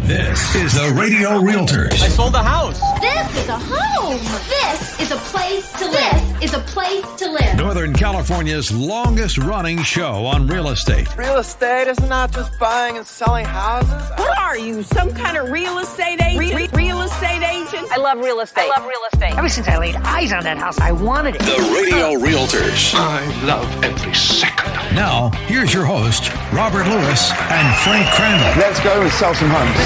This is the Radio Realtors. I sold the house. This is a home. This is a place to live. This is a place to live. Northern California's longest running show on real estate. Real estate is not just buying and selling houses. What are you, some kind of real estate agent? Real estate agent? I love real estate. Ever since I laid eyes on that house, I wanted it. The Radio Realtors. I love every second. Now, here's your host, Robert Lewis and Frank Crandall. Let's go and sell some homes.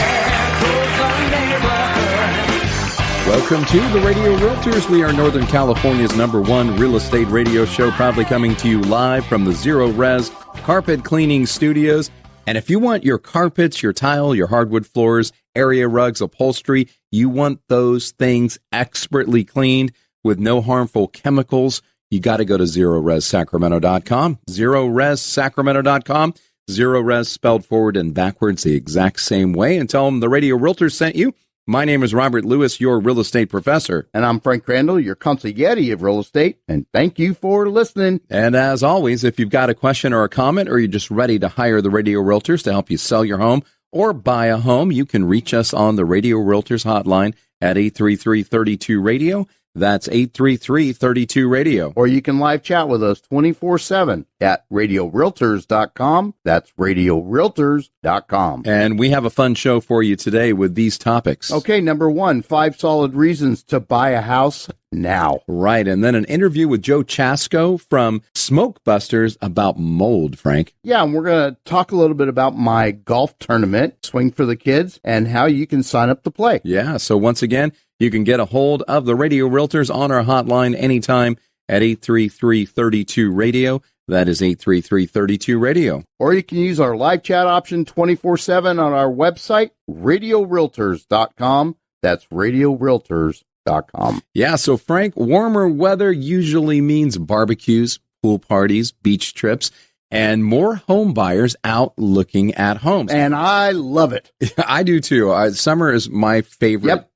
Welcome to the Radio Realtors. We are Northern California's #1 real estate radio show, proudly coming to you live from the Zero Res Carpet Cleaning Studios. And if you want your carpets, your tile, your hardwood floors, area rugs, upholstery, you want those things expertly cleaned with no harmful chemicals, you got to go to ZeroResSacramento.com. ZeroResSacramento.com. Zero Res spelled forward and backwards the exact same way. And tell them the Radio Realtors sent you. My name is Robert Lewis, your real estate professor. And I'm Frank Crandall, your consigliere of real estate. And thank you for listening. And as always, if you've got a question or a comment, or you're just ready to hire the Radio Realtors to help you sell your home or buy a home, you can reach us on the Radio Realtors hotline at 833-32-RADIO. That's 833-32-RADIO. Or you can live chat with us 24/7 at RadioRealtors.com. That's RadioRealtors.com. And we have a fun show for you today with these topics. Okay, number 1, 5 solid reasons to buy a house now. Right, and then an interview with Joe Chasko from Smoke Busters about mold, Frank. Yeah, and we're going to talk a little bit about my golf tournament, Swing for the Kids, and how you can sign up to play. Yeah, so once again, you can get a hold of the Radio Realtors on our hotline anytime at 833-32-RADIO. That is 833-32-RADIO. Or you can use our live chat option 24/7 on our website, RadioRealtors.com. That's RadioRealtors.com. Yeah, so Frank, warmer weather usually means barbecues, pool parties, beach trips, and more home buyers out looking at homes. And I love it. I do too. Summer is my favorite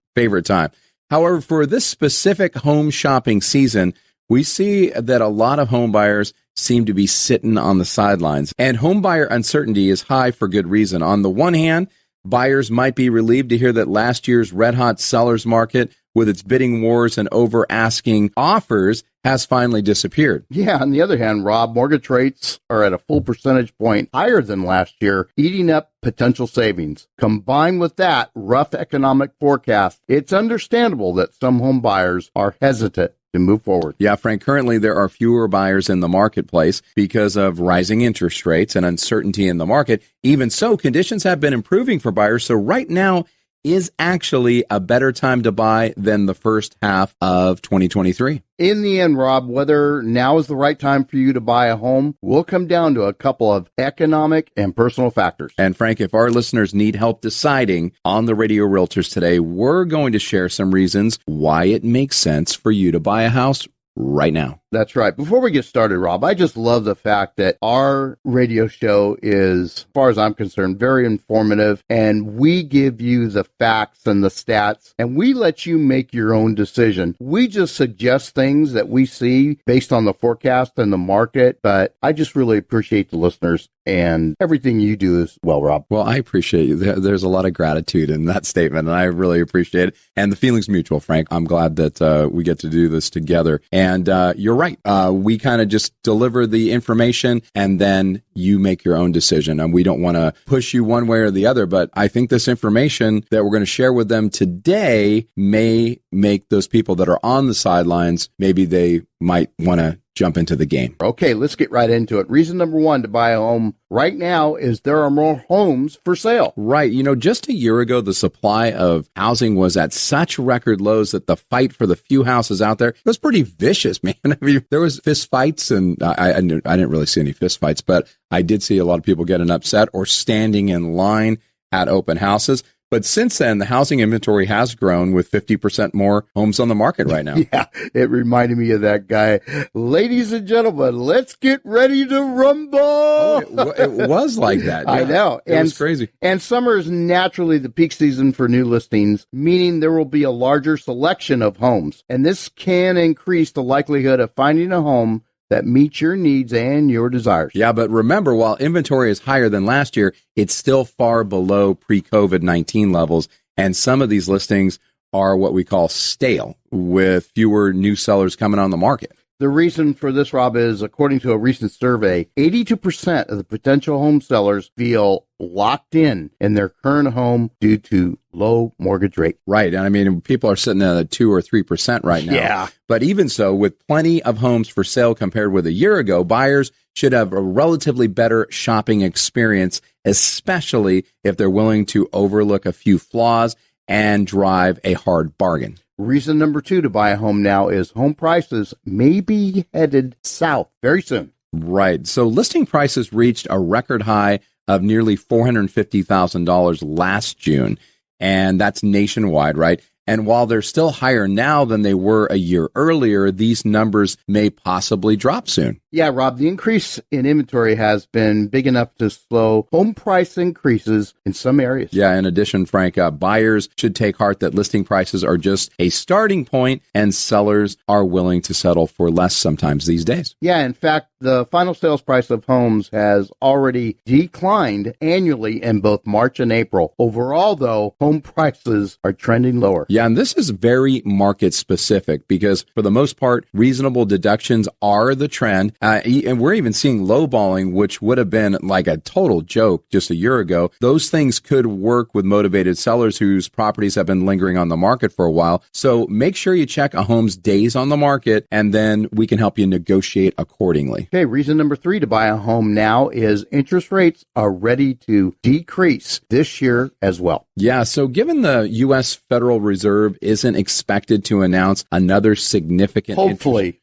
time. However, for this specific home shopping season, we see that a lot of home buyers seem to be sitting on the sidelines, and home buyer uncertainty is high for good reason. On the one hand, buyers might be relieved to hear that last year's red-hot sellers market, with its bidding wars and over-asking offers, has finally disappeared. Yeah, on the other hand, Rob, mortgage rates are at a full percentage point higher than last year, eating up potential savings. Combined with that rough economic forecast, it's understandable that some home buyers are hesitant to move forward. Yeah, Frank, currently there are fewer buyers in the marketplace because of rising interest rates and uncertainty in the market. Even so, conditions have been improving for buyers. So right now is actually a better time to buy than the first half of 2023. In the end, Rob, whether now is the right time for you to buy a home will come down to a couple of economic and personal factors. And Frank, if our listeners need help deciding on the Radio Realtors today, we're going to share some reasons why it makes sense for you to buy a house right now. That's right. Before we get started, Rob, I just love the fact that our radio show is, as far as I'm concerned, very informative, and we give you the facts and the stats, and we let you make your own decision. We just suggest things that we see based on the forecast and the market, but I just really appreciate the listeners and everything you do as well, Rob. Well, I appreciate you. There's a lot of gratitude in that statement, and I really appreciate it. And the feeling's mutual, Frank. I'm glad that we get to do this together. And you're right. We kind of just deliver the information, and then you make your own decision. And we don't want to push you one way or the other, but I think this information that we're going to share with them today may make those people that are on the sidelines, maybe they might want to jump into the game. Okay, let's get right into it. Reason number 1 to buy a home right now is there are more homes for sale. Right. You know, just a year ago, the supply of housing was at such record lows that the fight for the few houses out there was pretty vicious, man. I mean, there was fist fights, and I didn't really see any fist fights, but I did see a lot of people getting upset or standing in line at open houses. But since then, the housing inventory has grown with 50% more homes on the market right now. Yeah, it reminded me of that guy. Ladies and gentlemen, let's get ready to rumble. Oh, it was like that. Yeah. I know. It was crazy. And summer is naturally the peak season for new listings, meaning there will be a larger selection of homes. And this can increase the likelihood of finding a home that meets your needs and your desires. Yeah, but remember, while inventory is higher than last year, it's still far below pre-COVID-19 levels. And some of these listings are what we call stale, with fewer new sellers coming on the market. The reason for this, Rob, is according to a recent survey, 82% of the potential home sellers feel locked in their current home due to low mortgage rate. Right. And I mean, people are sitting at 2 or 3% right now. Yeah. But even so, with plenty of homes for sale compared with a year ago, buyers should have a relatively better shopping experience, especially if they're willing to overlook a few flaws and drive a hard bargain. Reason number 2 to buy a home now is home prices may be headed south very soon. Right. So listing prices reached a record high of nearly $450,000 last June. And that's nationwide, right? And while they're still higher now than they were a year earlier, these numbers may possibly drop soon. Yeah, Rob, the increase in inventory has been big enough to slow home price increases in some areas. Yeah, in addition, Frank, buyers should take heart that listing prices are just a starting point and sellers are willing to settle for less sometimes these days. Yeah, in fact, the final sales price of homes has already declined annually in both March and April. Overall, though, home prices are trending lower. Yeah, and this is very market specific because for the most part, reasonable deductions are the trend. And we're even seeing lowballing, which would have been like a total joke just a year ago. Those things could work with motivated sellers whose properties have been lingering on the market for a while. So make sure you check a home's days on the market, and then we can help you negotiate accordingly. Okay, reason number 3 to buy a home now is interest rates are ready to decrease this year as well. Yeah, so given the U.S. Federal Reserve isn't expected to announce another significant Hopefully.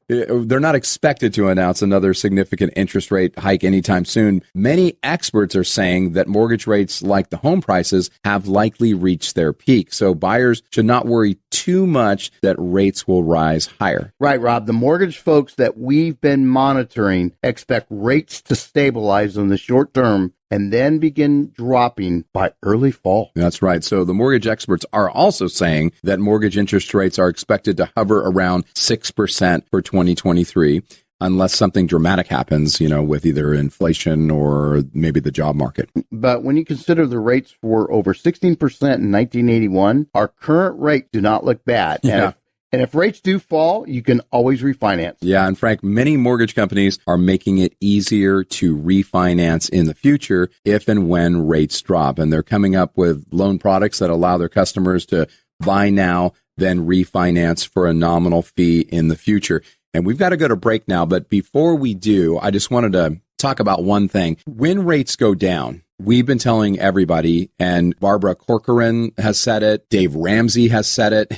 They're not expected to announce another significant interest rate hike anytime soon. Many experts are saying that mortgage rates, like the home prices, have likely reached their peak. So buyers should not worry too much that rates will rise higher. Right, Rob. The mortgage folks that we've been monitoring expect rates to stabilize in the short term and then begin dropping by early fall. That's right. So the mortgage experts are also saying that mortgage interest rates are expected to hover around 6% for 2023. Unless something dramatic happens, with either inflation or maybe the job market. But when you consider the rates were over 16% in 1981, our current rate do not look bad. Yeah. And if rates do fall, you can always refinance. Yeah, and Frank, many mortgage companies are making it easier to refinance in the future if and when rates drop. And they're coming up with loan products that allow their customers to buy now, then refinance for a nominal fee in the future. And we've got to go to break now, but before we do, I just wanted to talk about one thing. When rates go down, we've been telling everybody, and Barbara Corcoran has said it, Dave Ramsey has said it,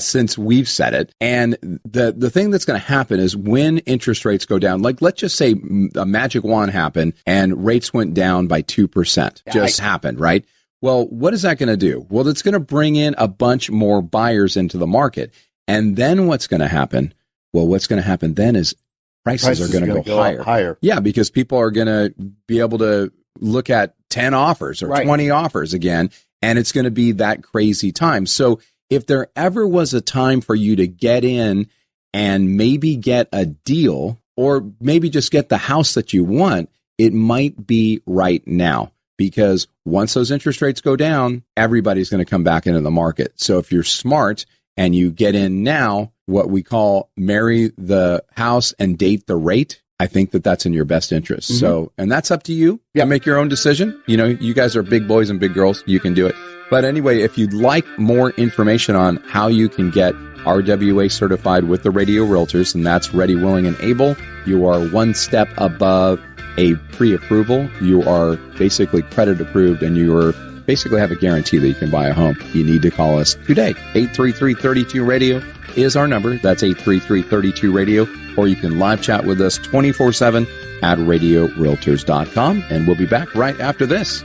since we've said it. And the thing that's going to happen is when interest rates go down, like let's just say a magic wand happened and rates went down by 2%. Just happened, right? Well, what is that going to do? Well, it's going to bring in a bunch more buyers into the market. And then what's going to happen? Well, what's going to happen then is prices are going to go higher. Yeah, because people are going to be able to look at 10 offers or 20 offers again, and it's going to be that crazy time. So if there ever was a time for you to get in and maybe get a deal or maybe just get the house that you want, it might be right now. Because once those interest rates go down, everybody's going to come back into the market. So if you're smart and you get in now, what we call marry the house and date the rate, I think that that's in your best interest. Mm-hmm. So, and that's up to you to make your own decision. You guys are big boys and big girls. You can do it. But anyway, if you'd like more information on how you can get RWA certified with the Radio Realtors, and that's ready, willing, and able, you are one step above a pre-approval. You are basically credit approved, and you are basically have a guarantee that you can buy a home. You need to call us today. 833-32-RADIO is our number. That's 833-32-RADIO. Or you can live chat with us 24/7 at radiorealtors.com. And we'll be back right after this.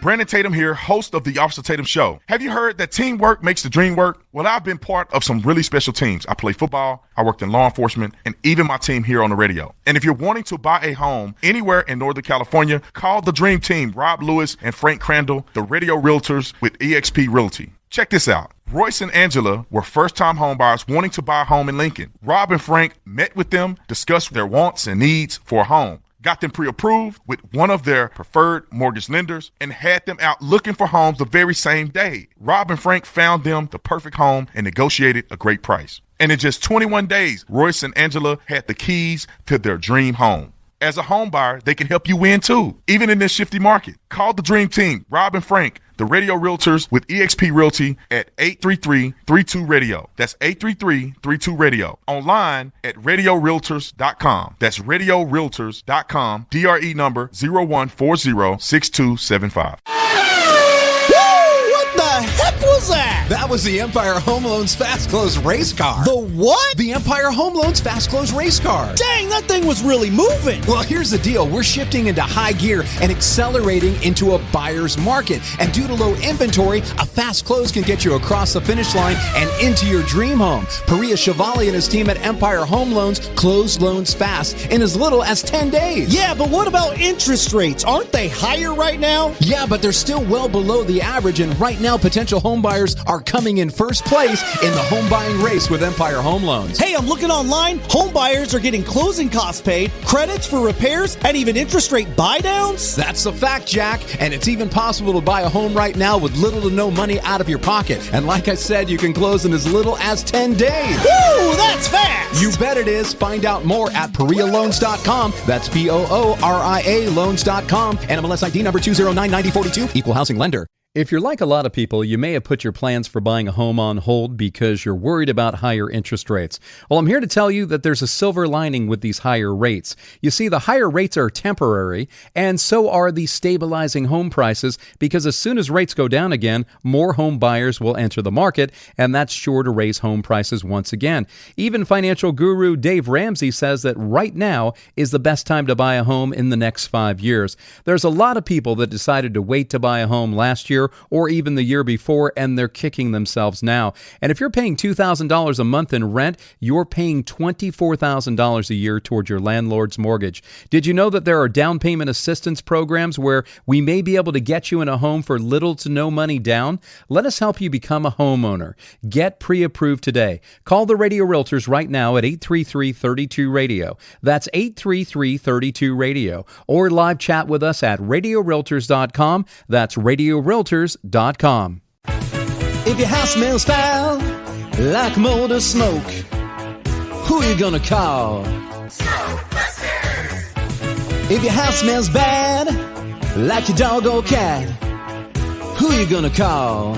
Brandon Tatum here, host of the Officer Tatum Show. Have you heard that teamwork makes the dream work? Well, I've been part of some really special teams. I play football, I worked in law enforcement, and even my team here on the radio. And if you're wanting to buy a home anywhere in Northern California, call the Dream Team, Rob Lewis and Frank Crandall, the Radio Realtors with eXp Realty. Check this out. Royce and Angela were first-time homebuyers wanting to buy a home in Lincoln. Rob and Frank met with them, discussed their wants and needs for a home, got them pre-approved with one of their preferred mortgage lenders, and had them out looking for homes the very same day. Rob and Frank found them the perfect home and negotiated a great price. And in just 21 days, Royce and Angela had the keys to their dream home. As a home buyer, they can help you win too, even in this shifty market. Call the Dream Team, Rob and Frank, the radio realtors with eXp Realty at 833-32-RADIO. That's 833-32-RADIO. Online at radiorealtors.com. That's radiorealtors.com. DRE number 01406275. What the heck was that? That was the Empire Home Loans Fast Close race car. The what? The Empire Home Loans Fast Close race car. Dang, that thing was really moving. Well, here's the deal. We're shifting into high gear and accelerating into a buyer's market. And due to low inventory, a fast close can get you across the finish line and into your dream home. Paria Chevalier and his team at Empire Home Loans close loans fast in as little as 10 days. Yeah, but what about interest rates? Aren't they higher right now? Yeah, but they're still well below the average, and right now potential home buyers are coming in first place in the home buying race with Empire Home Loans. Hey, I'm looking online. Home buyers are getting closing costs paid, credits for repairs, and even interest rate buy downs. That's a fact, Jack. And it's even possible to buy a home right now with little to no money out of your pocket. And like I said, you can close in as little as 10 days. Woo, that's fast. You bet it is. Find out more at PariaLoans.com. That's POORIA Loans.com. NMLS ID number 2099042. Equal housing lender. If you're like a lot of people, you may have put your plans for buying a home on hold because you're worried about higher interest rates. Well, I'm here to tell you that there's a silver lining with these higher rates. You see, the higher rates are temporary, and so are the stabilizing home prices, because as soon as rates go down again, more home buyers will enter the market, and that's sure to raise home prices once again. Even financial guru Dave Ramsey says that right now is the best time to buy a home in the next 5 years. There's a lot of people that decided to wait to buy a home last year or even the year before, and they're kicking themselves now. And if you're paying $2,000 a month in rent, you're paying $24,000 a year toward your landlord's mortgage. Did you know that there are down payment assistance programs where we may be able to get you in a home for little to no money down? Let us help you become a homeowner. Get pre-approved today. Call the Radio Realtors right now at 833-32-RADIO. That's 833-32-RADIO. Or live chat with us at radiorealtors.com. That's radiorealtors.com. If your house smells foul, like mold or smoke, who are you gonna call? If your house smells bad, like your dog or cat, who are you gonna call?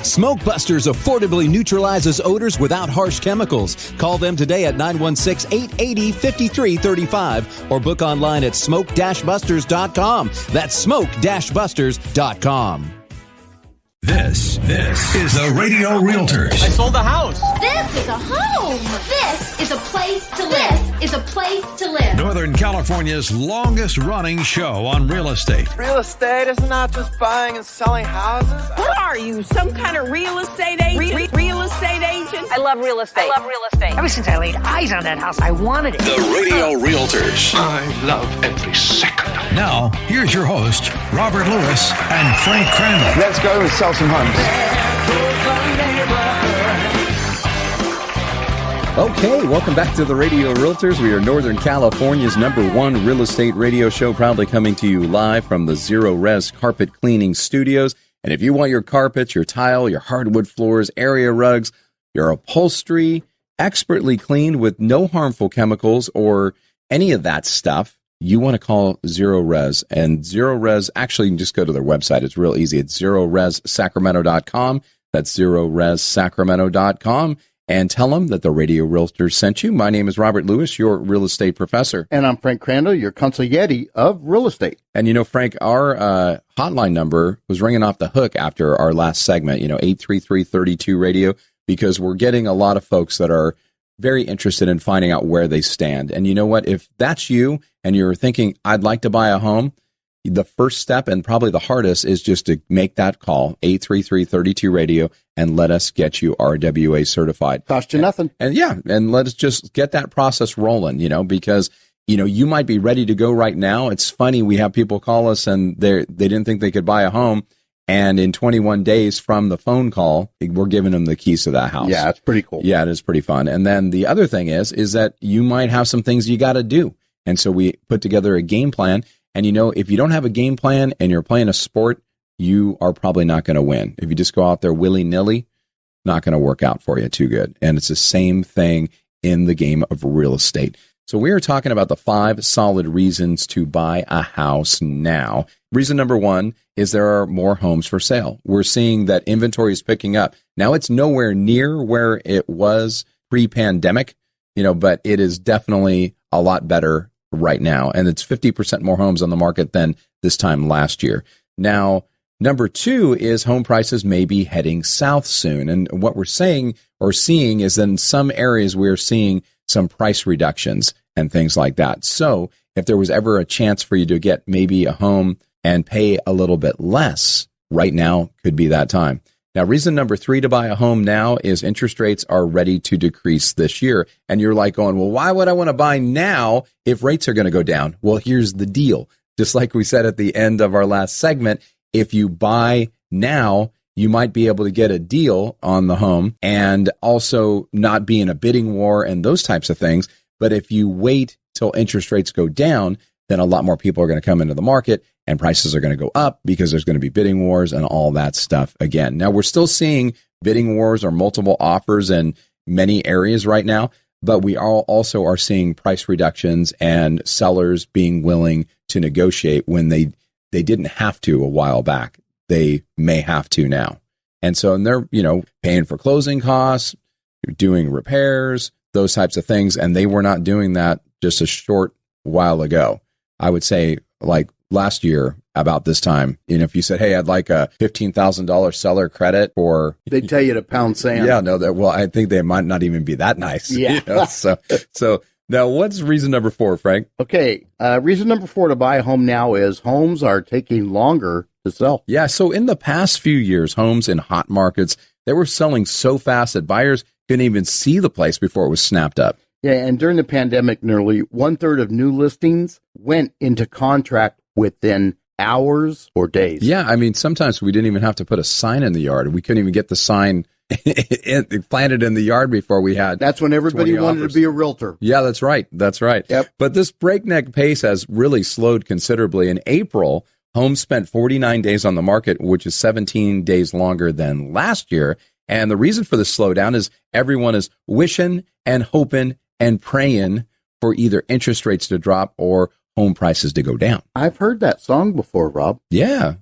Smoke Busters affordably neutralizes odors without harsh chemicals. Call them today at 916-880-5335 or book online at smoke-busters.com. That's smoke-busters.com. This is the Radio Realtors. I sold the house. This is a home. This is a place to live. This is a place to live. Northern California's longest running show on real estate. Real estate is not just buying and selling houses. What are you, some kind of real estate agent? Real estate agent? I love real estate. Ever since I laid eyes on that house, I wanted it. The Radio Realtors. I love every second of it. Now, here's your host, Robert Lewis and Frank Crandall. Let's go and sell some homes. Okay, welcome back to the Radio Realtors. We are Northern California's #1 real estate radio show, proudly coming to you live from the Zero Res Carpet Cleaning Studios. And if you want your carpets, your tile, your hardwood floors, area rugs, your upholstery expertly cleaned with no harmful chemicals or any of that stuff, you want to call Zero Res. And Zero Res, actually, you can just go to their website. It's real easy. It's ZeroResSacramento.com. That's ZeroResSacramento.com. And tell them that the Radio Realtors sent you. My name is Robert Lewis, your real estate professor. And I'm Frank Crandall, your consigliere of real estate. And you know, Frank, our hotline number was ringing off the hook after our last segment, 833-32-RADIO, because we're getting a lot of folks that are very interested in finding out where they stand. And you know what? If that's you and you're thinking, I'd like to buy a home, the first step and probably the hardest is just to make that call, 833-32-RADIO, and let us get you RWA certified. Cost you nothing. And let us just get that process rolling, because, you might be ready to go right now. It's funny, we have people call us and they didn't think they could buy a home. And in 21 days from the phone call, we're giving them the keys to that house. Yeah, it's pretty cool. Yeah, it is pretty fun. And then the other thing is that you might have some things you got to do. And so we put together a game plan. And, if you don't have a game plan and you're playing a sport, you are probably not going to win. If you just go out there willy-nilly, not going to work out for you too good. And it's the same thing in the game of real estate. So we are talking about the 5 solid reasons to buy a house now. Reason number 1 is there are more homes for sale. We're seeing that inventory is picking up. Now it's nowhere near where it was pre-pandemic, but it is definitely a lot better right now. And it's 50% more homes on the market than this time last year. Now, number 2 is home prices may be heading south soon. And what we're saying or seeing is that in some areas we're seeing some price reductions and things like that. So if there was ever a chance for you to get maybe a home and pay a little bit less, right now could be that time. Now, reason number 3 to buy a home now is interest rates are ready to decrease this year. And you're like going, well, why would I want to buy now if rates are going to go down? Well, here's the deal. Just like we said at the end of our last segment, if you buy now, you might be able to get a deal on the home and also not be in a bidding war and those types of things. But if you wait till interest rates go down, then a lot more people are going to come into the market and prices are going to go up because there's going to be bidding wars and all that stuff again. Now, we're still seeing bidding wars or multiple offers in many areas right now, but we also are seeing price reductions and sellers being willing to negotiate when they didn't have to a while back. They may have to now. And so, and they're, paying for closing costs, doing repairs, those types of things. And they were not doing that just a short while ago. I would say like last year about this time, if you said, hey, I'd like a $15,000 seller credit for... They'd tell you to pound sand. Yeah, no, I think they might not even be that nice. Yeah. So now what's reason number 4, Frank? Okay. Reason number 4 to buy a home now is homes are taking longer to sell. Yeah. So in the past few years, homes in hot markets, they were selling so fast that buyers couldn't even see the place before it was snapped up. Yeah. And during the pandemic, nearly 1/3 of new listings went into contract within hours or days. Yeah. I mean, sometimes we didn't even have to put a sign in the yard. We couldn't even get the sign planted in the yard before we had. That's when everybody wanted to be a realtor. Yeah, that's right. That's right. Yep. But this breakneck pace has really slowed considerably. In April, homes spent 49 days on the market, which is 17 days longer than last year. And the reason for the slowdown is everyone is wishing and hoping and praying for either interest rates to drop or home prices to go down. I've heard that song before, Rob. Yeah.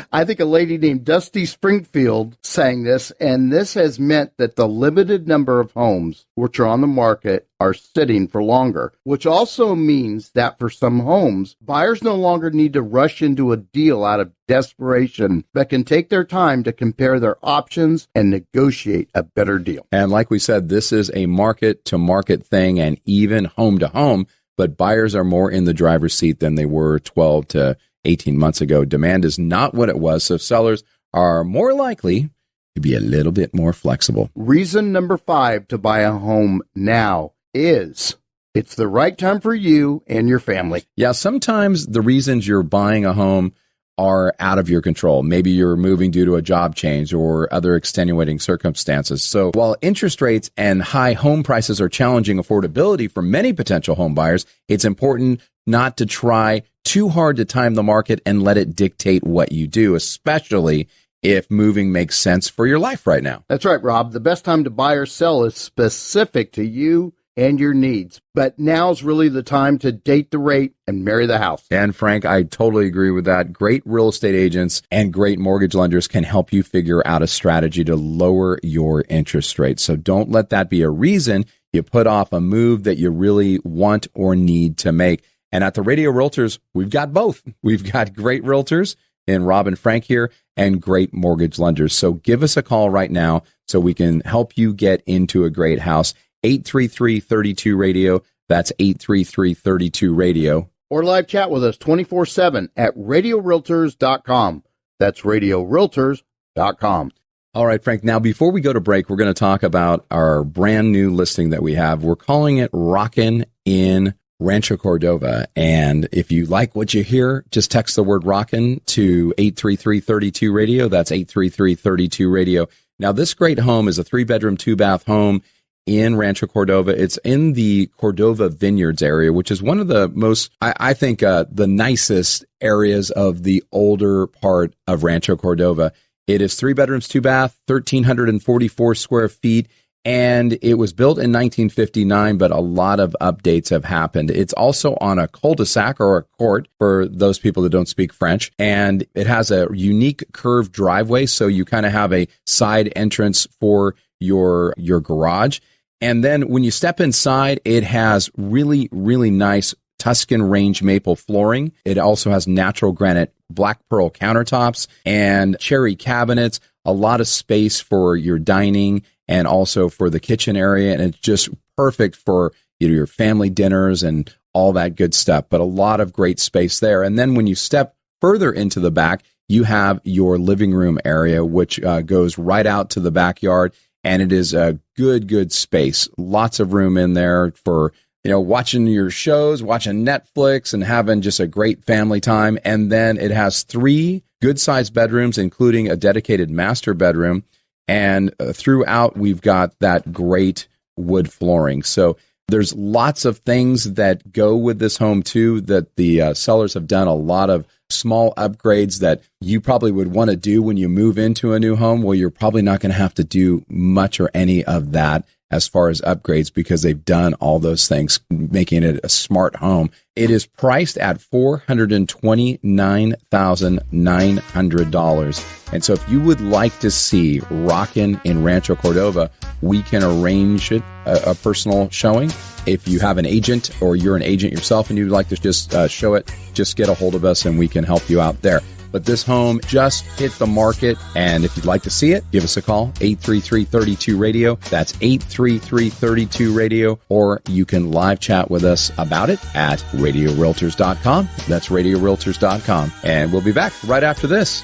I think a lady named Dusty Springfield sang this, and this has meant that the limited number of homes which are on the market are sitting for longer, which also means that for some homes, buyers no longer need to rush into a deal out of desperation, but can take their time to compare their options and negotiate a better deal. And like we said, this is a market-to-market thing and even home-to-home, but buyers are more in the driver's seat than they were 12 to 18 months ago. Demand is not what it was, so sellers are more likely to be a little bit more flexible. Reason number 5 to buy a home now is it's the right time for you and your family. Yeah, sometimes the reasons you're buying a home are out of your control. Maybe you're moving due to a job change or other extenuating circumstances. So while interest rates and high home prices are challenging affordability for many potential home buyers, it's important not to try too hard to time the market and let it dictate what you do, especially if moving makes sense for your life right now. That's right, Rob. The best time to buy or sell is specific to you and your needs. But now's really the time to date the rate and marry the house. And Frank, I totally agree with that. Great real estate agents and great mortgage lenders can help you figure out a strategy to lower your interest rate. So don't let that be a reason you put off a move that you really want or need to make. And at the Radio Realtors, we've got both. We've got great realtors in Rob and Frank here and great mortgage lenders. So give us a call right now so we can help you get into a great house. 833-32-RADIO. That's 833-32-RADIO. Or live chat with us 24/7 at radiorealtors.com. That's radiorealtors.com. All right, Frank. Now, before we go to break, we're going to talk about our brand new listing that we have. We're calling it Rockin' in Rancho Cordova. And if you like what you hear, just text the word rockin' to 833-32-RADIO. That's 833-32-RADIO. Now, this great home is a 3-bedroom, 2-bath home in Rancho Cordova. It's in the Cordova Vineyards area, which is one of the most, I think, the nicest areas of the older part of Rancho Cordova. It is 3 bedrooms, 2-bath, 1,344 square feet. And it was built in 1959, but a lot of updates have happened. It's also on a cul-de-sac or a court for those people that don't speak French. And it has a unique curved driveway, so you kind of have a side entrance for your garage. And then when you step inside, it has really, really nice Tuscan range maple flooring. It also has natural granite black pearl countertops and cherry cabinets, a lot of space for your dining and also for the kitchen area. And it's just perfect for your family dinners and all that good stuff, but a lot of great space there. And then when you step further into the back, you have your living room area, which goes right out to the backyard. And it is a good space. Lots of room in there for, watching your shows, watching Netflix and having just a great family time. And then it has 3 good-sized bedrooms, including a dedicated master bedroom. And throughout, we've got that great wood flooring. So there's lots of things that go with this home, too, that the sellers have done a lot of small upgrades that you probably would want to do when you move into a new home. Well, you're probably not going to have to do much or any of that as far as upgrades because they've done all those things, making it a smart home. It is priced at $429,900. And so if you would like to see Rockin' in Rancho Cordova, we can arrange it, a personal showing. If you have an agent or you're an agent yourself and you'd like to just show it, just get a hold of us and we can help you out there. But this home just hit the market, and if you'd like to see it, give us a call, 833-32-RADIO. That's 833-32-RADIO, or you can live chat with us about it at RadioRealtors.com. That's RadioRealtors.com. And we'll be back right after this.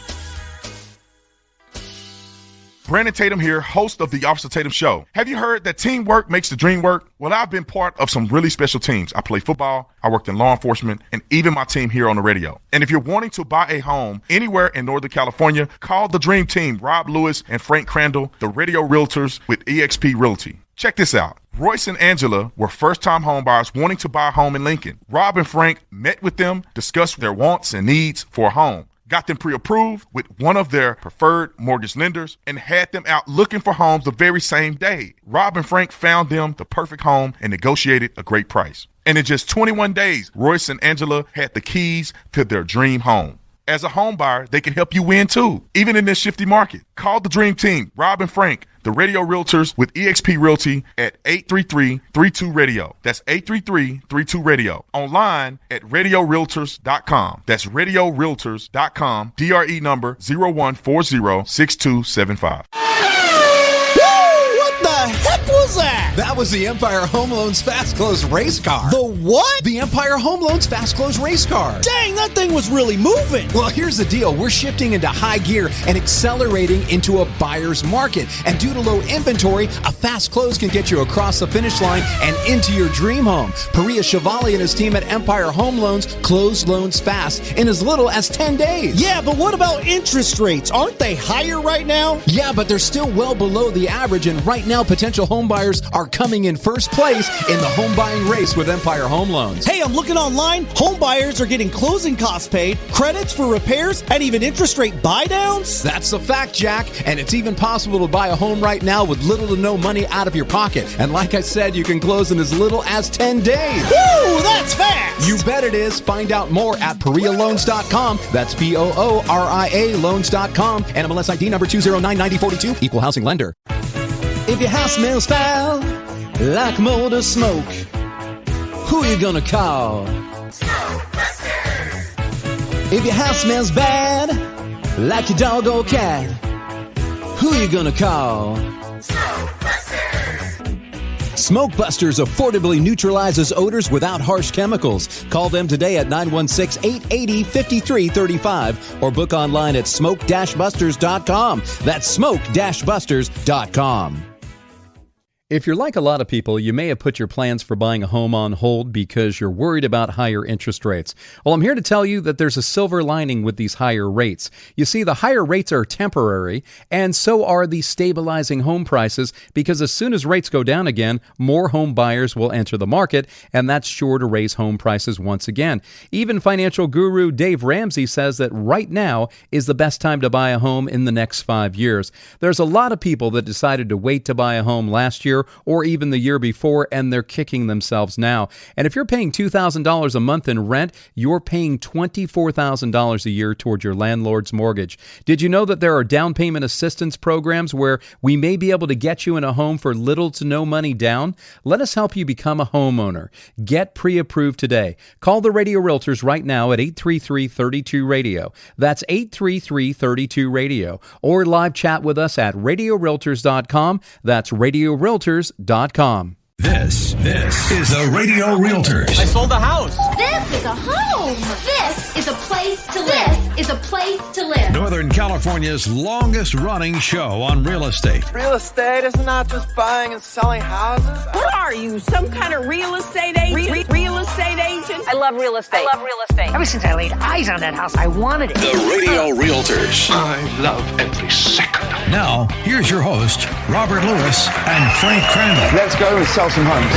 Brandon Tatum here, host of the Officer Tatum Show. Have you heard that teamwork makes the dream work? Well, I've been part of some really special teams. I play football, I worked in law enforcement, and even my team here on the radio. And if you're wanting to buy a home anywhere in Northern California, call the dream team, Rob Lewis and Frank Crandall, the Radio Realtors with eXp Realty. Check this out. Royce and Angela were first-time homebuyers wanting to buy a home in Lincoln. Rob and Frank met with them, discussed their wants and needs for a home, got them pre-approved with one of their preferred mortgage lenders, and had them out looking for homes the very same day. Rob and Frank found them the perfect home and negotiated a great price. And in just 21 days, Royce and Angela had the keys to their dream home. As a home buyer, they can help you win too, even in this shifty market. Call the dream team, Rob and Frank, the Radio Realtors with eXp Realty at 833-32-RADIO. That's 833-32-RADIO. Online at RadioRealtors.com. That's RadioRealtors.com. DRE number 01406275. What the heck was that? That was the Empire Home Loans Fast Close race car. The what? The Empire Home Loans Fast Close race car. Dang, that thing was really moving. Well, here's the deal. We're shifting into high gear and accelerating into a buyer's market. And due to low inventory, a fast close can get you across the finish line and into your dream home. Perea Chevalier and his team at Empire Home Loans close loans fast in as little as 10 days. Yeah, but what about interest rates? Aren't they higher right now? Yeah, but they're still well below the average, and right now potential home buyers are coming in first place in the home buying race with Empire Home Loans. Hey, I'm looking online. Home buyers are getting closing costs paid, credits for repairs, and even interest rate buy-downs. That's a fact, Jack. And it's even possible to buy a home right now with little to no money out of your pocket. And like I said, you can close in as little as 10 days. Woo, that's fast. You bet it is. Find out more at PereaLoans.com. That's POORIA Loans.com. And MLS ID number 2099042. Equal housing lender. If your house smells foul, like mold or smoke, who you gonna call? Smokebusters! If your house smells bad, like your dog or cat, who you gonna call? Smokebusters! Smokebusters affordably neutralizes odors without harsh chemicals. Call them today at 916-880-5335 or book online at smoke-busters.com. That's smoke-busters.com. If you're like a lot of people, you may have put your plans for buying a home on hold because you're worried about higher interest rates. Well, I'm here to tell you that there's a silver lining with these higher rates. You see, the higher rates are temporary, and so are the stabilizing home prices, because as soon as rates go down again, more home buyers will enter the market, and that's sure to raise home prices once again. Even financial guru Dave Ramsey says that right now is the best time to buy a home in the next 5 years. There's a lot of people that decided to wait to buy a home last year or even the year before, and they're kicking themselves now. And if you're paying $2,000 a month in rent, you're paying $24,000 a year toward your landlord's mortgage. Did you know that there are down payment assistance programs where we may be able to get you in a home for little to no money down? Let us help you become a homeowner. Get pre-approved today. Call the Radio Realtors right now at 833-32-RADIO. That's 833-32-RADIO. Or live chat with us at radiorealtors.com. That's radiorealtors.com. This is the Radio Realtors. I sold a house. This is a home. This is a place to live. This is a place to live. Northern California's longest running show on real estate. Real estate is not just buying and selling houses. What are you, some kind of real estate agent? Real estate agent? I love real estate. Ever since I laid eyes on that house, I wanted it. The Radio Realtors. I love every second. Now, here's your host, Robert Lewis and Frank Crandall. Let's go and sell some homes.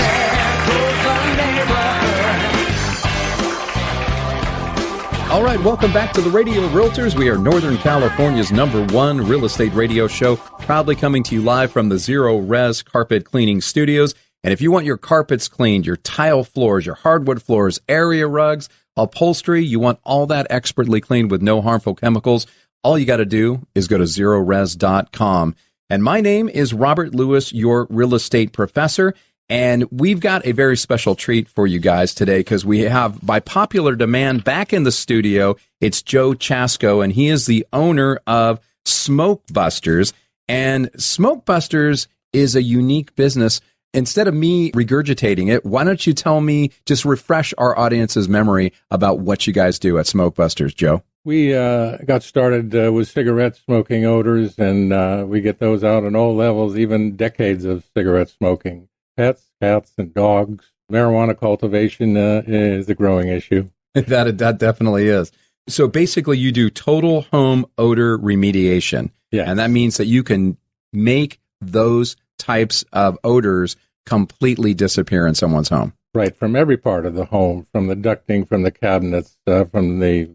All right, welcome back to the Radio Realtors. We are Northern California's #1 real estate radio show, proudly coming to you live from the Zero Res Carpet Cleaning Studios. And if you want your carpets cleaned, your tile floors, your hardwood floors, area rugs, upholstery, you want all that expertly cleaned with no harmful chemicals, all you got to do is go to zerores.com. And my name is Robert Lewis, your real estate professor. And we've got a very special treat for you guys today, because we have, by popular demand, back in the studio, it's Joe Chasko, and he is the owner of Smoke Busters. And Smoke Busters is a unique business. Instead of me regurgitating it, why don't you tell me, just refresh our audience's memory about what you guys do at Smoke Busters, Joe? We got started with cigarette smoking odors, and we get those out on all levels, even decades of cigarette smoking. Pets, cats, and dogs. Marijuana cultivation is a growing issue. That definitely is. So basically, you do total home odor remediation. Yeah. And that means that you can make those types of odors completely disappear in someone's home. Right, from every part of the home, from the ducting, from the cabinets, from the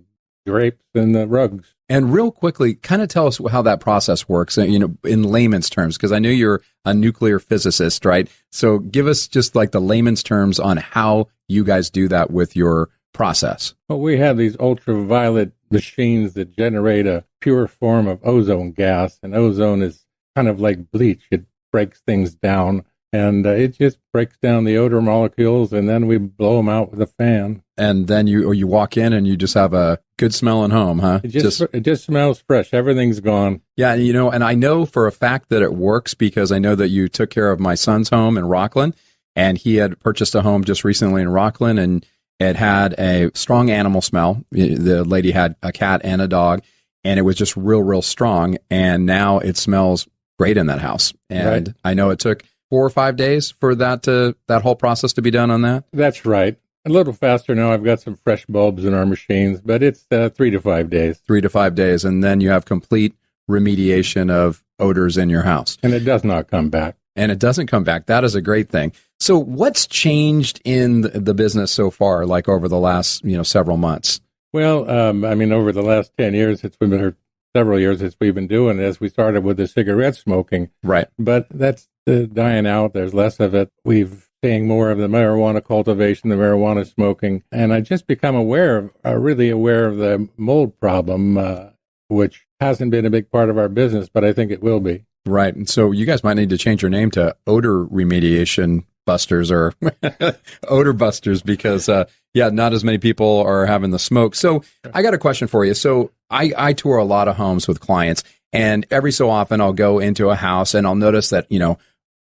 drapes and the rugs. And real quickly, kind of tell us how that process works, in layman's terms, because I know you're a nuclear physicist, right? So give us just like the layman's terms on how you guys do that with your process. Well, we have these ultraviolet machines that generate a pure form of ozone gas, and ozone is kind of like bleach. It breaks things down, and it just breaks down the odor molecules, and then we blow them out with a fan. And then you walk in and you just have a good smelling home, huh? It just smells fresh. Everything's gone. Yeah, and I know for a fact that it works, because I know that you took care of my son's home in Rockland, and he had purchased a home just recently in Rockland, and it had a strong animal smell. The lady had a cat and a dog, and it was just real, real strong. And now it smells great in that house. And right. I know it took 4 or 5 days for that whole process to be done on that. That's right. A little faster now. I've got some fresh bulbs in our machines, but it's 3 to 5 days. 3 to 5 days, and then you have complete remediation of odors in your house. And it does not come back. And it doesn't come back. That is a great thing. So what's changed in the business so far, like over the last several months? Well, over the last 10 years, several years since we've been doing this. We started with the cigarette smoking. Right. But that's dying out. There's less of it. We've seeing more of the marijuana cultivation, the marijuana smoking. And I just become really aware of the mold problem, which hasn't been a big part of our business, but I think it will be. Right. And so you guys might need to change your name to Odor Remediation Busters or Odor Busters, because, not as many people are having the smoke. So I got a question for you. So I tour a lot of homes with clients, and every so often I'll go into a house and I'll notice that,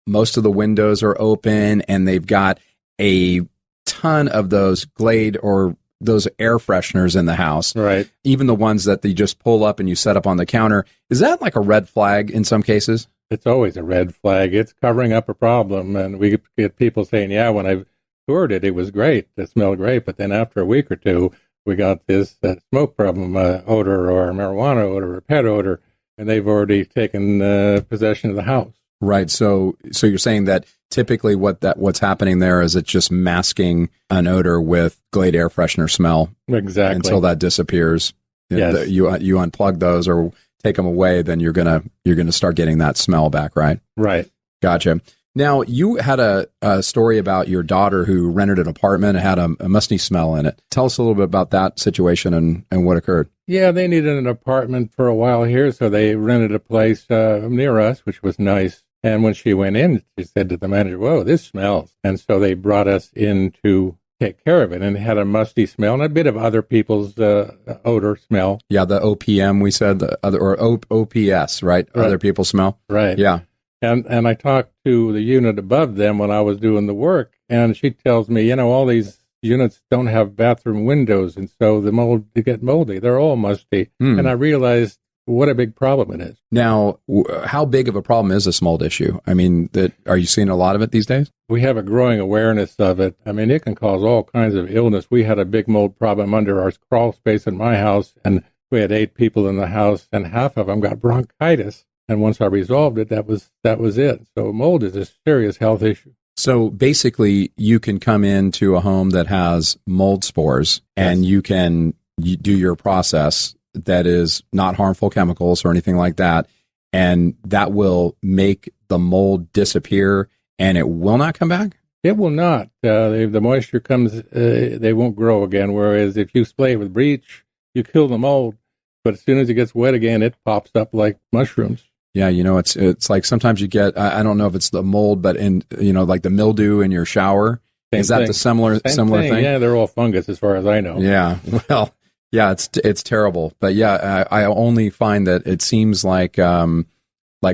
most of the windows are open and they've got a ton of those Glade or those air fresheners in the house. Right. Even the ones that you just pull up and you set up on the counter. Is that like a red flag in some cases? it's always a red flag. It's covering up a problem. And we get people saying, yeah, when I toured it, it was great. It smelled great. But then after a week or two, we got this smoke problem, odor or marijuana odor or pet odor, and they've already taken possession of the house. Right. So you're saying that typically what's happening there is it's just masking an odor with Glade air freshener smell. Exactly. Until that disappears. Yes. You unplug those or take them away, then you're gonna start getting that smell back, right? Right. Gotcha. Now, you had a story about your daughter who rented an apartment and had a musty smell in it. Tell us a little bit about that situation and what occurred. Yeah, they needed an apartment for a while here, so they rented a place near us, which was nice. And when she went in, she said to the manager, "Whoa, this smells." And so they brought us in to take care of it, and it had a musty smell and a bit of other people's odor smell. Yeah, the OPM, we said, or OPS, right? Other people's smell. Right. Yeah. And I talked to the unit above them when I was doing the work, and she tells me, all these units don't have bathroom windows, and so they get moldy. They're all musty. And I realized what a big problem it is. Now, how big of a problem is this mold issue? I mean, are you seeing a lot of it these days? We have a growing awareness of it. I mean, it can cause all kinds of illness. We had a big mold problem under our crawl space in my house, and we had 8 people in the house, and half of them got bronchitis. And once I resolved it, that was it. So mold is a serious health issue. So basically, you can come into a home that has mold spores, and you can do your process that is not harmful chemicals or anything like that, and that will make the mold disappear, and it will not come back? It will not. If the moisture comes, they won't grow again, whereas if you spray it with bleach, you kill the mold, but as soon as it gets wet again, it pops up like mushrooms. Yeah, it's like sometimes you get, I don't know if it's the mold, but in, like the mildew in your shower. Is that the similar thing? Yeah, they're all fungus as far as I know. Yeah, well, yeah, it's terrible. But yeah, I only find that it seems like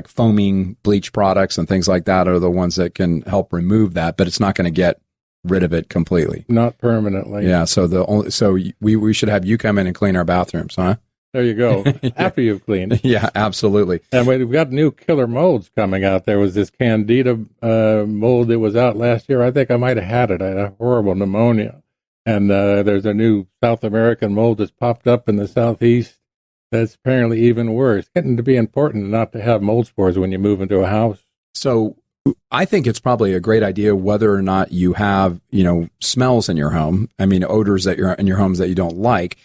foaming bleach products and things like that are the ones that can help remove that, but it's not going to get rid of it completely. Not permanently. Yeah, so we should have you come in and clean our bathrooms, huh? There you go. After you've cleaned. Yeah, absolutely. And we've got new killer molds coming out. There was this Candida mold that was out last year. I think I might have had it. I had a horrible pneumonia. And there's a new South American mold that's popped up in the southeast that's apparently even worse. It's getting to be important not to have mold spores when you move into a house. So I think it's probably a great idea whether or not you have, smells in your home. I mean, odors that you're in your homes that you don't like.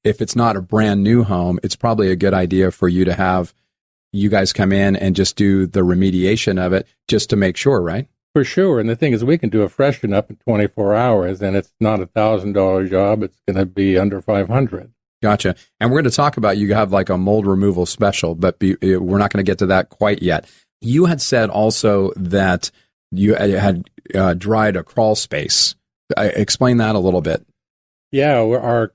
If it's not a brand new home, it's probably a good idea for you to have you guys come in and just do the remediation of it just to make sure, right? For sure. And the thing is, we can do a freshen up in 24 hours, and it's not $1,000 job. It's going to be under $500. Gotcha. And we're going to talk about, you have like a mold removal special, but we're not going to get to that quite yet. You had said also that you had dried a crawl space. Explain that a little bit. Yeah, our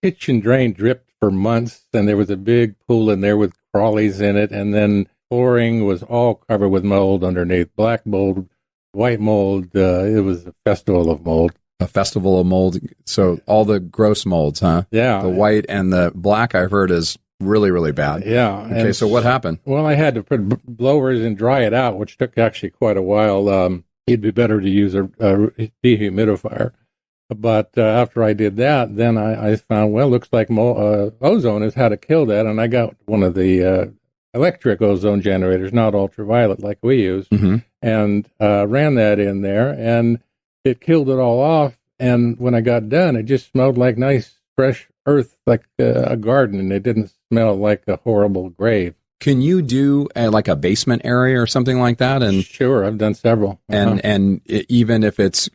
kitchen drain dripped for months, and there was a big pool in there with crawlies in it, and then flooring was all covered with mold underneath, black mold, white mold. It was a festival of mold. A festival of mold. So all the gross molds, huh? Yeah. The white and the black, I've heard, is really, really bad. Yeah. Okay, so what happened? Well, I had to put blowers and dry it out, which took actually quite a while. It'd be better to use a dehumidifier. But after I did that, then I found, looks like ozone is how to kill that. And I got one of the electric ozone generators, not ultraviolet like we use, and ran that in there, and it killed it all off. And when I got done, it just smelled like nice, fresh earth, like a garden, and it didn't smell like a horrible grave. Can you do like a basement area or something like that? And sure, I've done several. And even if it's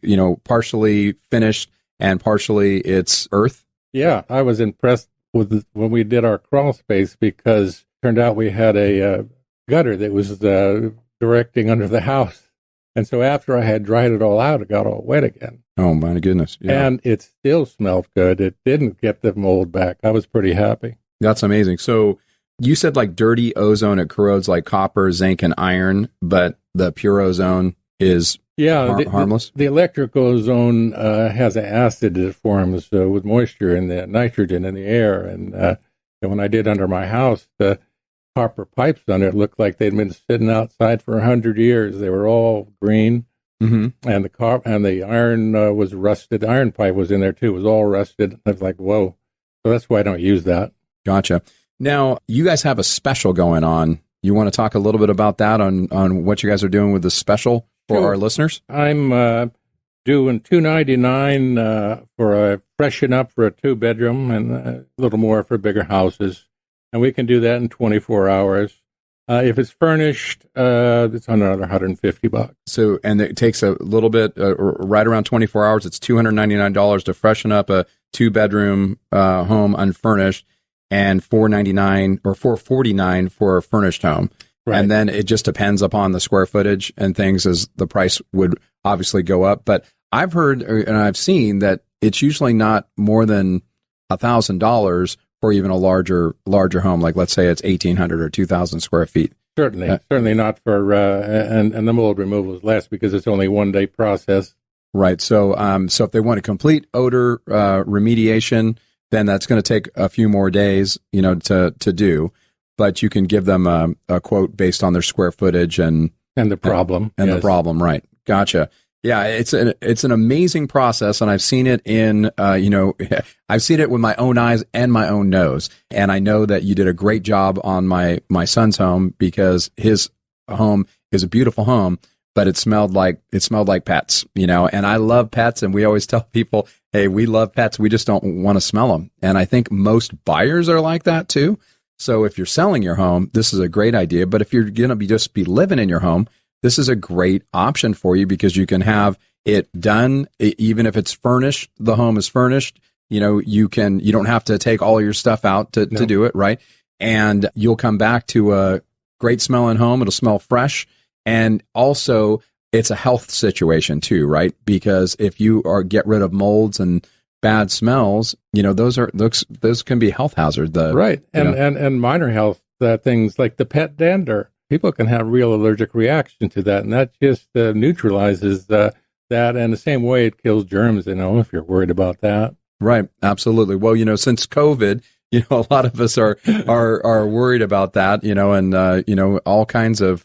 partially finished and partially it's earth. Yeah, I was impressed with when we did our crawl space, because it turned out we had a gutter that was directing under the house, and so after I had dried it all out, it got all wet again. Oh my goodness! Yeah. And it still smelled good. It didn't get the mold back. I was pretty happy. That's amazing. So. You said like dirty ozone, it corrodes like copper, zinc, and iron, but the pure ozone is harmless? The electric ozone has an acid that forms with moisture and the nitrogen in the air. And when I did under my house, copper pipes under it. Looked like they'd been sitting outside for 100 years. They were all green, and the iron was rusted. The iron pipe was in there too. It was all rusted. I was like, whoa. So that's why I don't use that. Gotcha. Now, you guys have a special going on. You want to talk a little bit about that on what you guys are doing with the special for our listeners? I'm doing $299 for a freshen up for a 2-bedroom and a little more for bigger houses. And we can do that in 24 hours. If it's furnished, it's another $150. So, and it takes a little bit, right around 24 hours. It's $299 to freshen up a 2-bedroom home unfurnished, and $499 or $449 for a furnished home. Right. And then it just depends upon the square footage and things, as the price would obviously go up. But I've heard and I've seen that it's usually not more than $1,000 for even a larger home. Like, let's say it's 1,800 or 2,000 square feet. Certainly not for, and the mold removal is less because it's only 1-day process. Right. So, so if they want a complete odor remediation, then that's going to take a few more days, to do. But you can give them a quote based on their square footage and the problem. And the problem, right. Gotcha. Yeah, it's an amazing process, and I've seen it in, I've seen it with my own eyes and my own nose. And I know that you did a great job on my son's home, because his home is a beautiful home, but it smelled like pets, and I love pets, and we always tell people, hey, we love pets, we just don't want to smell them. And I think most buyers are like that too. So if you're selling your home, this is a great idea. But if you're going to just be living in your home, this is a great option for you, because you can have it done, even if it's furnished, the home is furnished, you don't have to take all your stuff out to do it, right? And you'll come back to a great smelling home. It'll smell fresh. And also, it's a health situation too, right? Because if you get rid of molds and bad smells, those can be a health hazard. Right. And minor health things like the pet dander. People can have real allergic reaction to that, and that just neutralizes that. And the same way it kills germs, if you're worried about that. Right. Absolutely. Well, since COVID, a lot of us are worried about that, and all kinds of,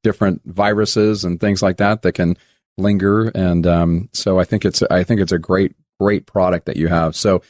different viruses and things like that can linger. And so I think it's a great product that you have. So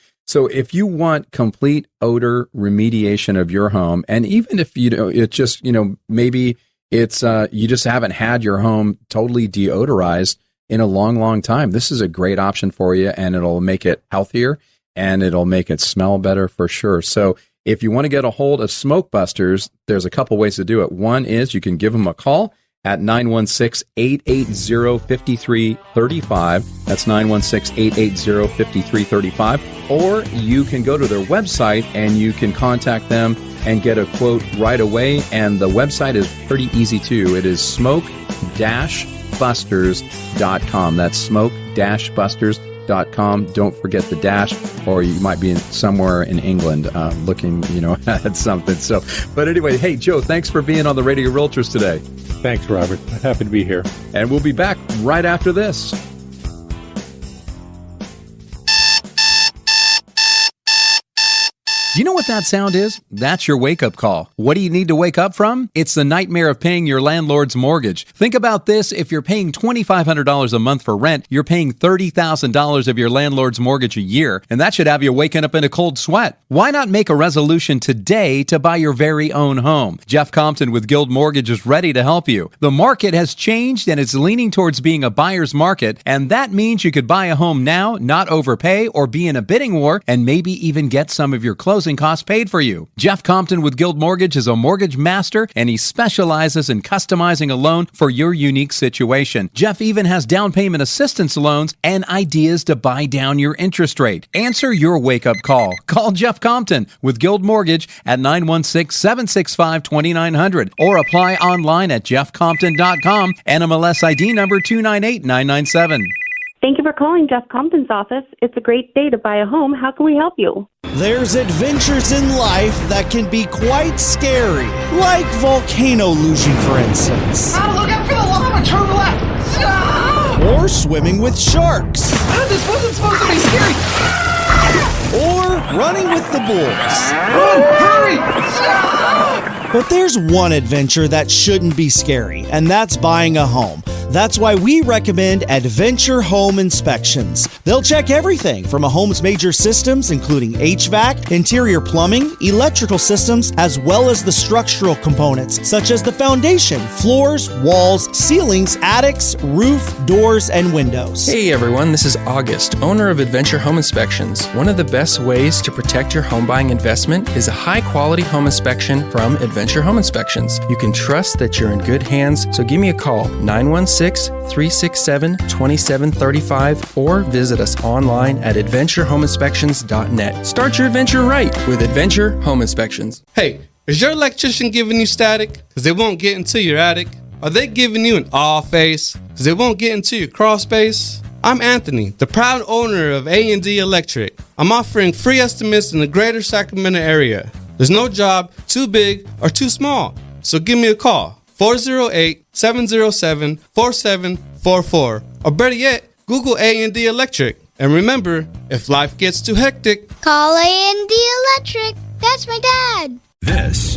if you want complete odor remediation of your home, and even if it's just, maybe it's you just haven't had your home totally deodorized in a long time, this is a great option for you, and it'll make it healthier and it'll make it smell better for sure. So if you want to get a hold of Smoke Busters, there's a couple ways to do it. One is you can give them a call at 916-880-5335. That's 916-880-5335. Or you can go to their website and you can contact them and get a quote right away. And the website is pretty easy too. It is smoke-busters.com. That's smoke-busters.com. Don't forget the dash, or you might be somewhere in England looking, at something. So, but anyway, hey, Joe, thanks for being on the Radio Realtors today. Thanks, Robert. Happy to be here. And we'll be back right after this. Do you know what that sound is? That's your wake-up call. What do you need to wake up from? It's the nightmare of paying your landlord's mortgage. Think about this. If you're paying $2,500 a month for rent, you're paying $30,000 of your landlord's mortgage a year, and that should have you waking up in a cold sweat. Why not make a resolution today to buy your very own home? Jeff Compton with Guild Mortgage is ready to help you. The market has changed, and it's leaning towards being a buyer's market, and that means you could buy a home now, not overpay, or be in a bidding war, and maybe even get some of your closing costs paid for you. Jeff Compton with Guild Mortgage is a mortgage master, and he specializes in customizing a loan for your unique situation. Jeff even has down payment assistance loans and ideas to buy down your interest rate. Answer your wake-up call. Call Jeff Compton with Guild Mortgage at 916-765-2900 or apply online at jeffcompton.com, NMLS ID number 298997. Thank you for calling Jeff Compton's office. It's a great day to buy a home. How can we help you? There's adventures in life that can be quite scary, like volcano luge, for instance. Look out for the lava, turn left! Or swimming with sharks. This wasn't supposed to be scary! Or running with the bulls. Run, hurry! But there's one adventure that shouldn't be scary, and that's buying a home. That's why we recommend Adventure Home Inspections. They'll check everything from a home's major systems, including HVAC, interior plumbing, electrical systems, as well as the structural components, such as the foundation, floors, walls, ceilings, attics, roof, doors, and windows. Hey everyone, this is August, owner of Adventure Home Inspections. One of the best ways to protect your home buying investment is a high-quality home inspection from Adventure Home Inspections. You can trust that you're in good hands, so give me a call, 916-367-2735, or visit us online at adventurehomeinspections.net. Start your adventure right with Adventure Home Inspections. Hey, is your electrician giving you static because they won't get into your attic? Are they giving you an awe face because they won't get into your crawl space? I'm Anthony, the proud owner of A&D Electric. I'm offering free estimates in the greater Sacramento area. There's no job too big or too small, so give me a call, 408-707-4744, or better yet, Google A&D Electric. And remember, if life gets too hectic, call A&D Electric. That's my dad. This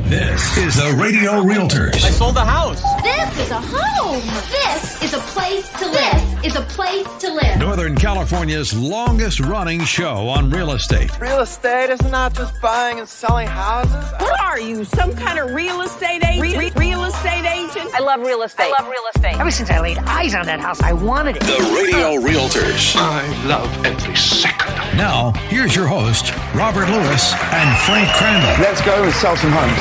is the Radio Realtors. I sold the house. This is a home. This is a place to live. This is a place to live. Northern California's longest running show on real estate. Real estate is not just buying and selling houses. What are you, some kind of real estate agent? Real estate agent? I love real estate. Ever since I laid eyes on that house, I wanted it. The Radio Realtors. I love every second. Now, here's your host, Robert Lewis and Frank Crandall. Let's go and sell some homes.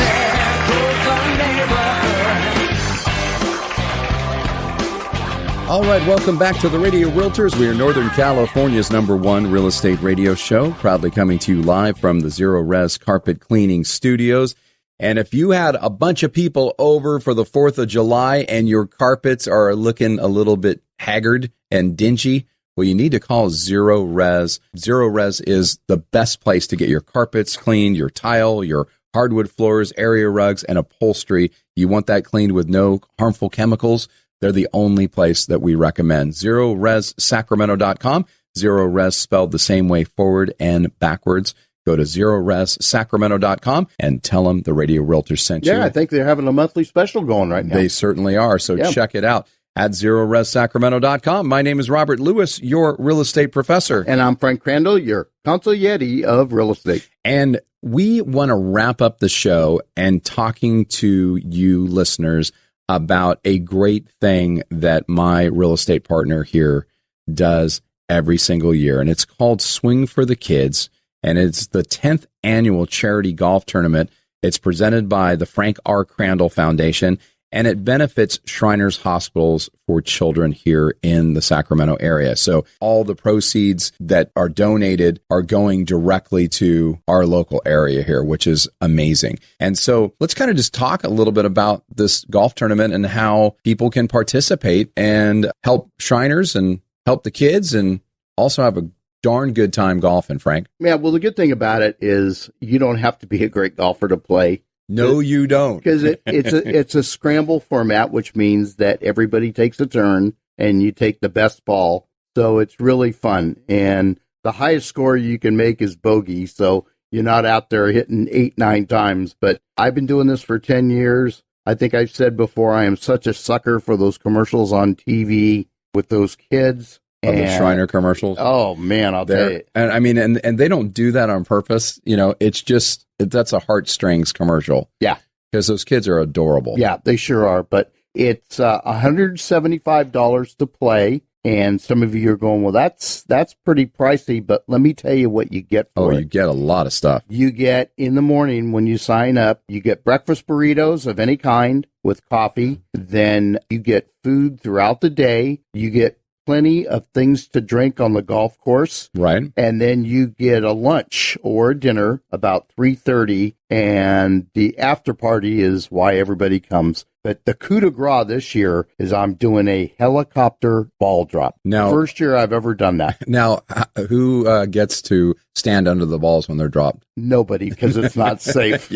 All right, welcome back to the Radio Realtors. We are Northern California's #1 real estate radio show, proudly coming to you live from the Zero Res Carpet Cleaning Studios. And if you had a bunch of people over for the 4th of July and your carpets are looking a little bit haggard and dingy, well, you need to call Zero Res. Zero Res is the best place to get your carpets cleaned, your tile, your hardwood floors, area rugs, and upholstery. You want that cleaned with no harmful chemicals. They're the only place that we recommend. ZeroResSacramento.com. Zero Res spelled the same way forward and backwards. Go to ZeroResSacramento.com and tell them the Radio Realtors sent you. Yeah, I think they're having a monthly special going right now. They certainly are. So check it out at ZeroResSacramento.com. My name is Robert Lewis, your real estate professor. And I'm Frank Crandall, your consigliere of real estate. And we want to wrap up the show and talking to you listeners about a great thing that my real estate partner here does every single year. And it's called Swing for the Kids. And it's the 10th annual charity golf tournament. It's presented by the Frank R. Crandall Foundation, and it benefits Shriners Hospitals for Children here in the Sacramento area. So all the proceeds that are donated are going directly to our local area here, which is amazing. And so let's kind of just talk a little bit about this golf tournament and how people can participate and help Shriners and help the kids and also have a darn good time golfing, Frank. Yeah, well, the good thing about it is you don't have to be a great golfer to play. No, you don't. Because it's a scramble format, which means that everybody takes a turn and you take the best ball. So it's really fun. And the highest score you can make is bogey. So you're not out there hitting 8-9 times. But I've been doing this for 10 years. I think I've said before, I am such a sucker for those commercials on TV with those kids. Of the Shriner commercials. Oh man, I'll tell you. And I mean, and they don't do that on purpose. You know, it's just, that's a heartstrings commercial. Yeah. Because those kids are adorable. Yeah, they sure are. But it's $175 to play. And some of you are going, well, that's pretty pricey. But let me tell you what you get for it. Oh, you get a lot of stuff. You get, in the morning when you sign up, you get breakfast burritos of any kind with coffee. Then you get food throughout the day. You get plenty of things to drink on the golf course. Right. And then you get a lunch or a dinner about 3:30, and the after party is why everybody comes. But the coup de grace this year is I'm doing a helicopter ball drop. Now, first year I've ever done that. Now, who gets to stand under the balls when they're dropped? Nobody, because it's not safe.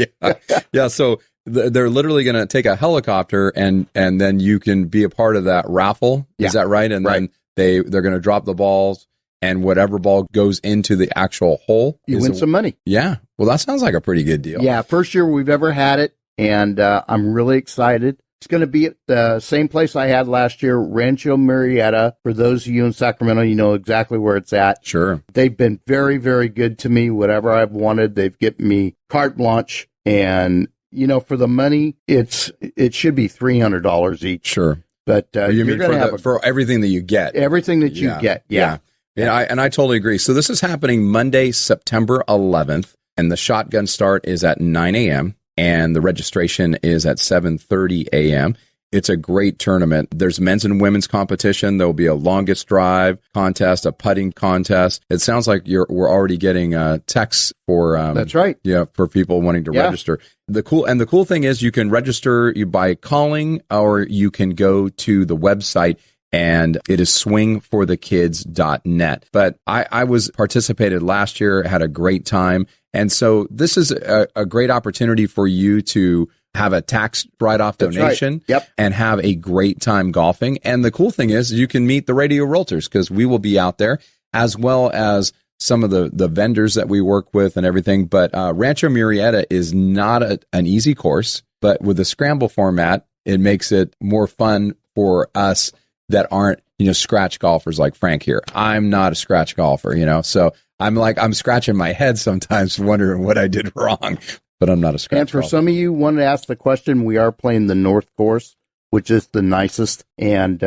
Yeah. So they're literally going to take a helicopter and then you can be a part of that raffle. Yeah. Is that right? And then they're going to drop the balls, and whatever ball goes into the actual hole, you win some money. Yeah. Well, that sounds like a pretty good deal. Yeah. First year we've ever had it. and I'm really excited. It's going to be at the same place I had last year, Rancho Murrieta. For those of you in Sacramento, you know exactly where it's at. Sure. They've been very, very good to me. Whatever I've wanted, they've given me carte blanche. And, you know, for the money, it should be $300 each. Sure. But you mean for everything that you get? Everything that you get, yeah. I totally agree. So this is happening Monday, September 11th, and the shotgun start is at 9 a.m., and the registration is at 7:30 a.m. It's a great tournament. There's men's and women's competition. There'll be a longest drive contest, a putting contest. It sounds like we're already getting texts for that's right. Yeah, for people wanting to register. The cool thing is you can register by calling, or you can go to the website, and it is swingforthekids.net. But I participated last year, had a great time. And so this is a great opportunity for you to have a tax write-off donation and have a great time golfing. And the cool thing is you can meet the radio realtors, because we will be out there, as well as some of the vendors that we work with and everything. But Rancho Murrieta is not an easy course, but with the scramble format, it makes it more fun for us that aren't, scratch golfers like Frank here. I'm not a scratch golfer, so I'm scratching my head sometimes wondering what I did wrong, but I'm not a scratch And for golfer. some of you want to ask the question, we are playing the North Course, which is the nicest. And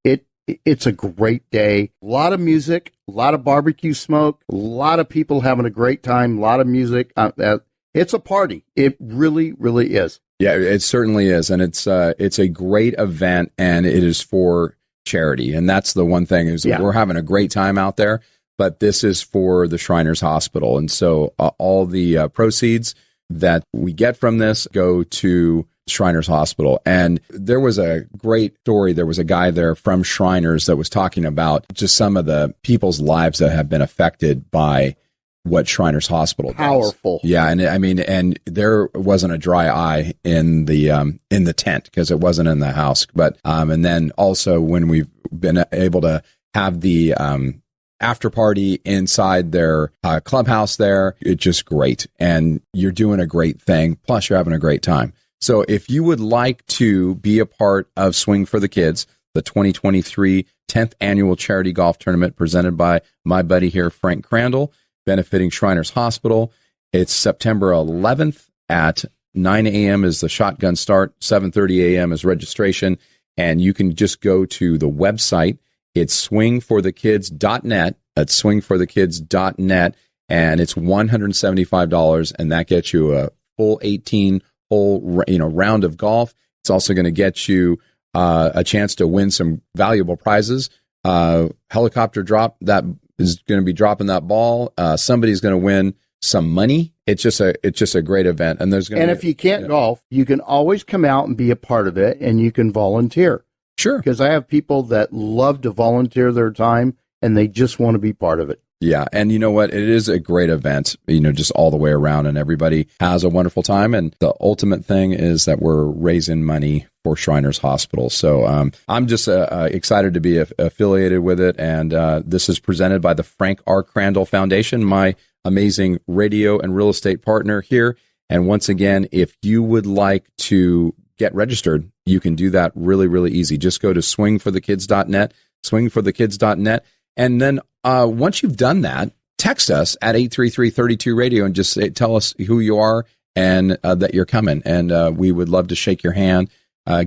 it's a great day. A lot of music, a lot of barbecue smoke, a lot of people having a great time, a lot of music. It's a party. It really, really is. Yeah, it certainly is. And it's a great event, and it is for charity. And that's the one thing is we're having a great time out there, but this is for the Shriners Hospital. And so all the proceeds that we get from this go to Shriners Hospital. And there was a great story. There was a guy there from Shriners that was talking about just some of the people's lives that have been affected by what Shriners Hospital does. Powerful. Yeah. And and there wasn't a dry eye in the tent, because it wasn't in the house. But, and then also when we've been able to have the, after party inside their clubhouse there, it's just great. And you're doing a great thing. Plus you're having a great time. So if you would like to be a part of Swing for the Kids, the 2023 10th annual charity golf tournament presented by my buddy here, Frank Crandall, benefiting Shriners Hospital. It's September 11th at 9 a.m. is the shotgun start. 7:30 a.m. is registration. And you can just go to the website. It's swingforthekids.net. That's swingforthekids.net. And it's $175. And that gets you a full 18-hole round of golf. It's also going to get you a chance to win some valuable prizes. Helicopter drop that is going to be dropping that ball. Somebody's going to win some money. It's just a great event. And if you can't golf, you can always come out and be a part of it, and you can volunteer. Sure. Because I have people that love to volunteer their time, and they just want to be part of it. Yeah. And you know what? It is a great event, just all the way around, and everybody has a wonderful time. And the ultimate thing is that we're raising money for Shriners Hospital. So I'm just excited to be affiliated with it. And this is presented by the Frank R. Crandall Foundation, my amazing radio and real estate partner here. And once again, if you would like to get registered, you can do that really, really easy. Just go to swingforthekids.net, swingforthekids.net. And then once you've done that, text us at 833-32-RADIO and just tell us who you are and that you're coming. And we would love to shake your hand,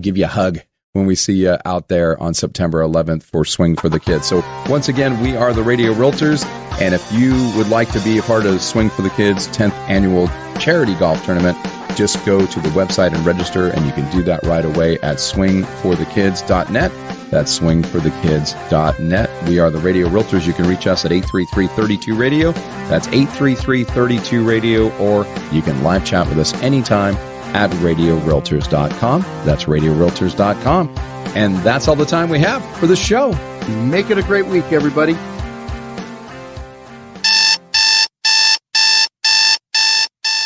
give you a hug when we see you out there on September 11th for Swing for the Kids. So once again, we are the Radio Realtors. And if you would like to be a part of Swing for the Kids 10th annual charity golf tournament, just go to the website and register, and you can do that right away at swingforthekids.net. That's swingforthekids.net. We are the Radio Realtors. You can reach us at 833-32-RADIO. That's 833-32-RADIO, or you can live chat with us anytime at radiorealtors.com. That's radiorealtors.com. And that's all the time we have for the show. Make it a great week, everybody.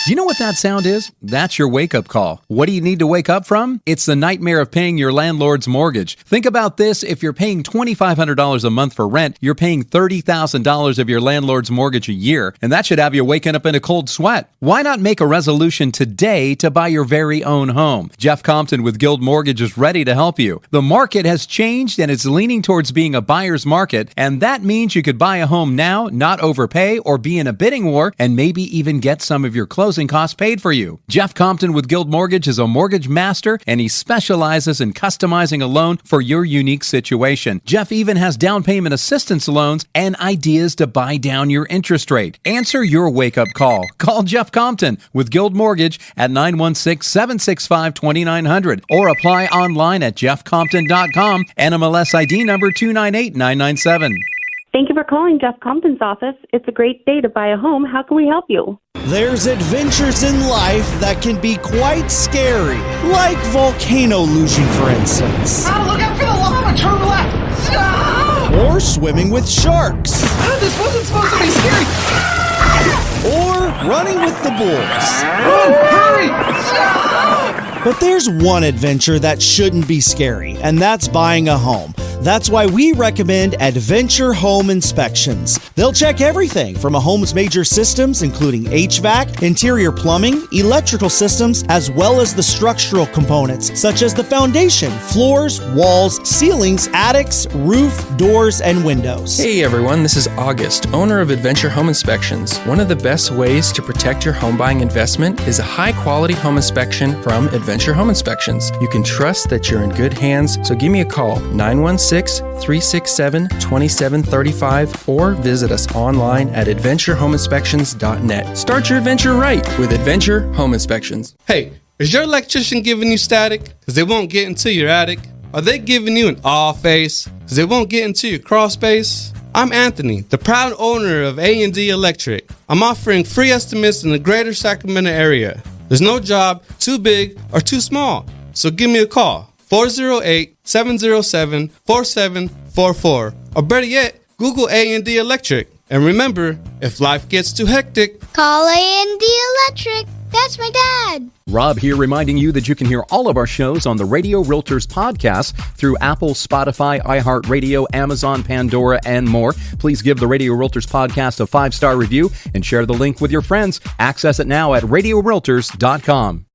Do you know what that that sound is? That's your wake-up call. What do you need to wake up from? It's the nightmare of paying your landlord's mortgage. Think about this. If you're paying $2,500 a month for rent, you're paying $30,000 of your landlord's mortgage a year, and that should have you waking up in a cold sweat. Why not make a resolution today to buy your very own home? Jeff Compton with Guild Mortgage is ready to help you. The market has changed and it's leaning towards being a buyer's market, and that means you could buy a home now, not overpay or be in a bidding war, and maybe even get some of your closing costs paid for you. Jeff Compton with Guild Mortgage is a mortgage master, and he specializes in customizing a loan for your unique situation. Jeff even has down payment assistance loans and ideas to buy down your interest rate. Answer your wake-up call. Call Jeff Compton with Guild Mortgage at 916-765-2900 or apply online at jeffcompton.com, NMLS ID number 298997. Thank you for calling Jeff Compton's office. It's a great day to buy a home. How can we help you? There's adventures in life that can be quite scary, like volcano lusion, for instance. Oh, look out for the lava! Turn left! Ah! Or swimming with sharks. This wasn't supposed to be scary! Or running with the bulls. Run! Hurry! Ah! But there's one adventure that shouldn't be scary, and that's buying a home. That's why we recommend Adventure Home Inspections. They'll check everything from a home's major systems, including HVAC, interior plumbing, electrical systems, as well as the structural components, such as the foundation, floors, walls, ceilings, attics, roof, doors, and windows. Hey everyone, this is August, owner of Adventure Home Inspections. One of the best ways to protect your home buying investment is a high-quality home inspection from Adventure Home Inspections. You can trust that you're in good hands, so give me a call, 916-367-2735, or visit us online at adventurehomeinspections.net. Start your adventure right with Adventure Home Inspections. Hey, is your electrician giving you static because they won't get into your attic? Are they giving you an awe face because they won't get into your crawl space? I'm Anthony, the proud owner of A&D Electric. I'm offering free estimates in the greater Sacramento area. There's no job too big or too small, so give me a call. 408-707-4744. Or better yet, Google A&D Electric. And remember, if life gets too hectic, call A&D Electric. That's my dad. Rob here, reminding you that you can hear all of our shows on the Radio Realtors podcast through Apple, Spotify, iHeartRadio, Amazon, Pandora, and more. Please give the Radio Realtors podcast a 5-star review and share the link with your friends. Access it now at radiorealtors.com.